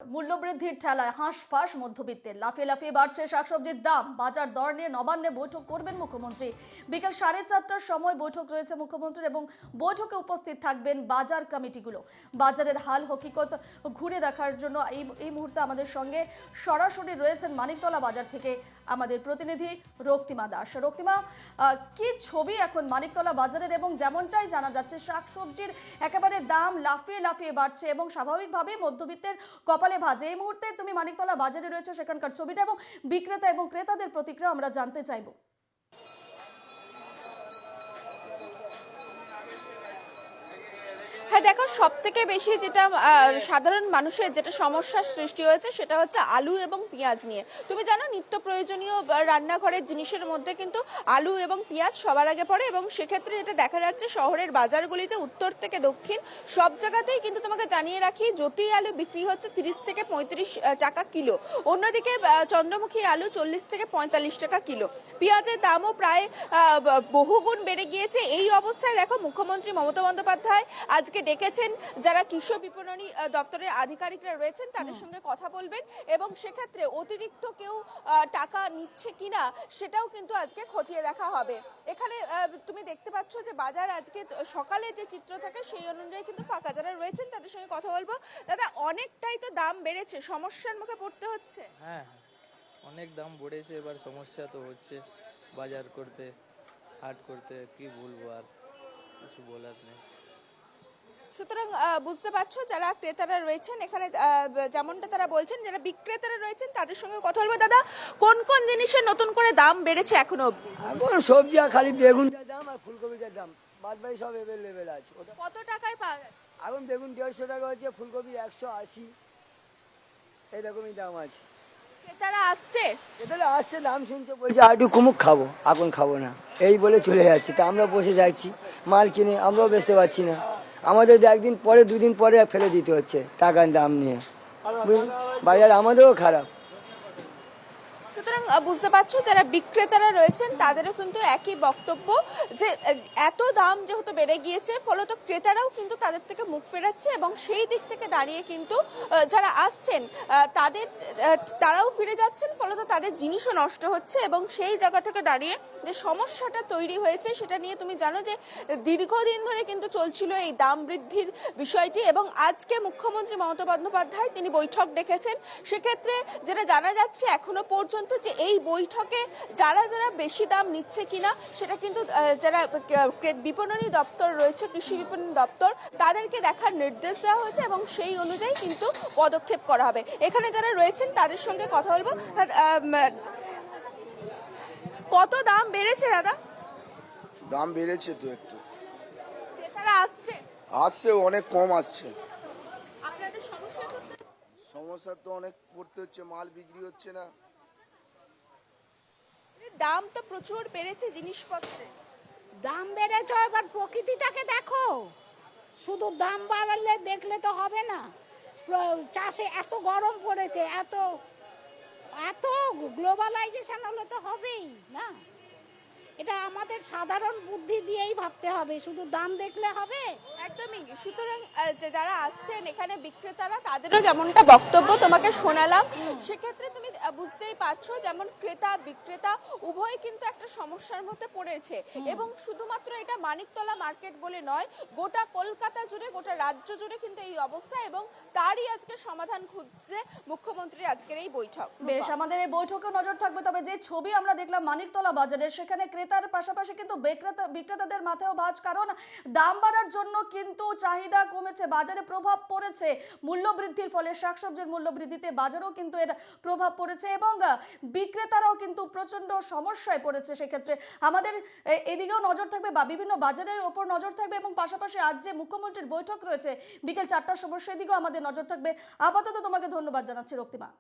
মূল্যবৃদ্ধির ঠেলায় হাঁসফাঁস মধ্যবিত্তের, লাফিয়ে লাফিয়ে বাড়ছে শাকসবজির দাম। বাজার দর নিয়ে নবান্নে বৈঠক করবেন মুখ্যমন্ত্রী। বিকেল 4:30টার সময় বৈঠক রয়েছে মুখ্যমন্ত্রীর এবং বৈঠকে উপস্থিত থাকবেন বাজার কমিটিগুলো। বাজারের হাল হকিকত ঘুরে দেখার জন্য এই মুহূর্তে আমাদের সঙ্গে সরাসরি রয়েছেন মানিকতলা বাজার থেকে আমাদের প্রতিনিধি রক্তিমা দাস। রক্তিমা, কি ছবি এখন মানিকতলা বাজারের? এবং যেমনটাই জানা যাচ্ছে শাকসবজির একেবারে দাম লাফিয়ে লাফিয়ে বাড়ছে এবং স্বাভাবিকভাবে মধ্যবিত্তের কপালে ভাজে। এই মুহূর্তে তুমি মানিকতলা বাজারে রয়েছে, সেখানকার ছবিটা এবং বিক্রেতা এবং ক্রেতাদের প্রতিক্রিয়া আমরা জানতে চাইবো। হ্যাঁ দেখো, সব থেকে বেশি যেটা সাধারণ মানুষের যেটা সমস্যার সৃষ্টি হয়েছে সেটা হচ্ছে আলু এবং পেঁয়াজ নিয়ে। তুমি জানো, নিত্য প্রয়োজনীয় রান্নাঘরের জিনিসের মধ্যে কিন্তু আলু এবং পেঁয়াজ সবার আগে পড়ে এবং সেক্ষেত্রে যেটা দেখা যাচ্ছে শহরের বাজারগুলিতে উত্তর থেকে দক্ষিণ সব জায়গাতেই কিন্তু তোমাকে জানিয়ে রাখি, জ্যোতি আলু বিক্রি হচ্ছে 30 থেকে 35 টাকা কিলো। অন্যদিকে চন্দ্রমুখী আলু 40 থেকে 45 টাকা কিলো। পেঁয়াজের দামও প্রায় বহুগুণ বেড়ে গিয়েছে। এই অবস্থায় দেখো, মুখ্যমন্ত্রী মমতা বন্দ্যোপাধ্যায় আজকে ডেকেছেন যারা কৃষি বিপণনী দপ্তরের আধিকারিকরা রয়েছেন তাদের সঙ্গে কথা বলবেন এবং সেক্ষেত্রে অতিরিক্ত কেউ টাকা নিচ্ছে কিনা সেটাও কিন্তু আজকে খতিয়ে দেখা হবে। এখানে তুমি দেখতে পাচ্ছ যে বাজার আজকে সকালে যে চিত্র থাকে সেই অনুযায়ী কিন্তু ফাঁকা। যারা রয়েছেন তাদের সঙ্গে কথা বলবো। দাদা, অনেকটাই তো দাম বেড়েছে, সমস্যার মুখে পড়তে হচ্ছে। হ্যাঁ, অনেক দাম বেড়েছে, এবার সমস্যা তো হচ্ছে বাজার করতে, হাট করতে। কি বলবো, আর কিছু বলার নেই। সুতরাং বুঝতে পারছো যারা ক্রেতারা রয়েছেন এখানে, যেমনটা তারা বলছেন, যারা বিক্রেতারা রয়েছেন তাদের সঙ্গে কথা বলবো। দাদা, কোন কোন জিনিসের নতুন করে দাম বেড়েছে এখনো অবধি? এখন সবজি আর খালি বেগুনটার দাম আর ফুলকপিটার দাম, বাদ বাকি সব এভেলেবেল আছে। ওটা কত টাকায় পাওয়া যাচ্ছে? এখন বেগুন 150 টাকা হচ্ছে, ফুলকপি 180, এইরকমই দাম আছে। ক্রেতারা আসছে? এবারে আসছে, দাম শুনছে, বলছে আর একটু কুমুক খাবো, এখন খাবো না, এই বলে চলে যাচ্ছে। তা আমরা বসে যাচ্ছি মাল কিনে, আমরাও বেচতে পারছি না। আমাদের একদিন পরে দুদিন পরে ফেলে দিতে হচ্ছে টাকার দাম নিয়ে। বাজার আমাদেরও খারাপ। সুতরাং বুঝতে পারছো যারা বিক্রেতারা রয়েছেন তাদেরও কিন্তু একই বক্তব্য যে এত দাম যেহেতু বেড়ে গিয়েছে ফলত ক্রেতারাও কিন্তু তাদের থেকে মুখ ফেরাচ্ছে এবং সেই দিক থেকে দাঁড়িয়ে কিন্তু যারা আসছেন তারাও ফিরে যাচ্ছেন, ফলত তাদের জিনিসও নষ্ট হচ্ছে এবং সেই জায়গা থেকে দাঁড়িয়ে যে সমস্যাটা তৈরি হয়েছে সেটা নিয়ে তুমি জানো যে দীর্ঘদিন ধরে কিন্তু চলছিল এই দাম বৃদ্ধির বিষয়টি এবং আজকে মুখ্যমন্ত্রী মমতা বন্দ্যোপাধ্যায় তিনি বৈঠক ডেকেছেন। সেক্ষেত্রে যেটা জানা যাচ্ছে এখনো পর্যন্ত যে এই বৈঠকে যারা যারা বেশি দাম নিচ্ছে কিনা সেটা কিন্তু যারা বিপণনী দপ্তর রয়েছে, কৃষি বিপণন দপ্তর, তাদেরকে দেখার নির্দেশ দেওয়া হয়েছে এবং সেই অনুযায়ী কিন্তু পদক্ষেপ করা হবে। এখানে যারা রয়েছেন তাদের সঙ্গে কথা বলবো। কত দাম বেড়েছে দাদা? দাম বেড়েছে তো একটু। ক্রেতারা আসছে, অনেক কম আসছে। আপনাদের সমস্যা তো অনেক পড়তে হচ্ছে, মাল বিক্রি হচ্ছে না। দাম তো প্রচুর বেড়েছে জিনিসপত্রের। দাম বেড়েছে, এবার প্রকৃতিটাকে দেখো। শুধু দাম বাড়ালে দেখলে তো হবে না। চাষে এত গরম পড়েছে, এত এত গ্লোবালাইজেশন হলে তো হবেই না। এটা আমাদের সাধারণ বুদ্ধি দিয়েই ভাবতে হবে, শুধু দাম দেখলে হবে? একদমই। সুতরাং যারা আসছেন এখানে বিক্রেতারা তাদেরও যেমনটা বক্তব্য তোমাকে শোনালাম, সেক্ষেত্রে তুমি বুঝতেই পারছো যেমন ক্রেতা বিক্রেতা উভয় কিন্তু একটা সমস্যার মধ্যে পড়েছে এবং শুধুমাত্র এটা মানিকতলা মার্কেট বলে নয়, গোটা কলকাতা জুড়ে, গোটা রাজ্য জুড়ে কিন্তু এই অবস্থা এবং তারই আজকে সমাধান খুঁজছে মুখ্যমন্ত্রীর আজকের এই বৈঠক। বেশ, আমাদের এই বৈঠকে নজর থাকবে। তবে যে ছবি আমরা দেখলাম মানিকতলা বাজারের, সেখানে ক্রেতার পাশাপাশি কিন্তু বিক্রেতাদের মাথায়ও ভাঁজ, কারণ দাম বাড়ার জন্য কিন্তু চাহিদা কমেছে, বাজারে প্রভাব পড়েছে মূল্যবৃদ্ধির ফলে। শাকসবজির মূল্যবৃদ্ধিতে বাজারেও কিন্তু এর প্রভাব পড়েছে এবং বিক্রেতারাও কিন্তু প্রচন্ড সমস্যায় পড়েছে। সেক্ষেত্রে আমাদের এদিকেও নজর থাকবে বা বিভিন্ন বাজারের ওপর নজর থাকবে এবং পাশাপাশি আজ যে মুখ্যমন্ত্রীর বৈঠক রয়েছে বিকেল 4টার সময় সেদিকেও আমাদের নজর থাকবে। আপাতত তোমাকে ধন্যবাদ জানাচ্ছি রক্তিমা।